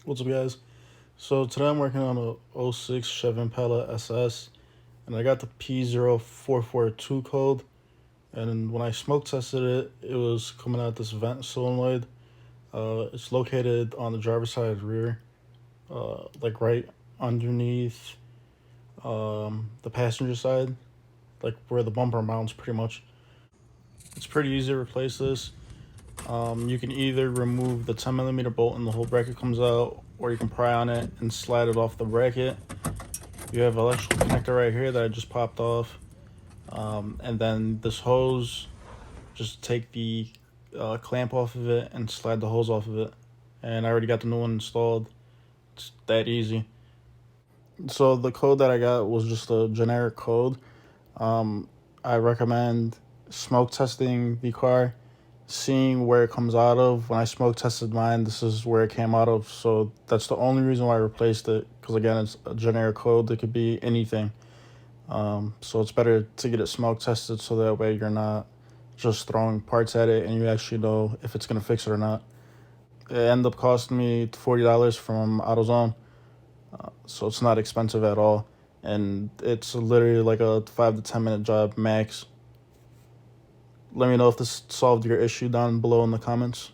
What's up, guys? So today I'm working on a '06 Chevy Impala SS, and I got the p0442 code. And when I smoke tested it, it was coming out this vent solenoid. It's located on the driver's side rear, like right underneath the passenger side, like where the bumper mounts, pretty much. It's pretty easy to replace this. You can either remove the 10mm bolt and the whole bracket comes out, or you can pry on it and slide it off the bracket. You have an electrical connector right here that I just popped off. And then this hose, just take the clamp off of it and slide the hose off of it. And I already got the new one installed. It's that easy. So the code that I got was just a generic code. I recommend smoke testing the car, seeing where it comes out of. When I smoke tested mine, this is where it came out of. So that's the only reason why I replaced it. Because again, it's a generic code. It could be anything. So it's better to get it smoke tested so that way you're not just throwing parts at it and you actually know if it's going to fix it or not. It ended up costing me $40 from AutoZone, so it's not expensive at all. And it's literally like a 5 to 10 minute job max. Let me know if this solved your issue down below in the comments.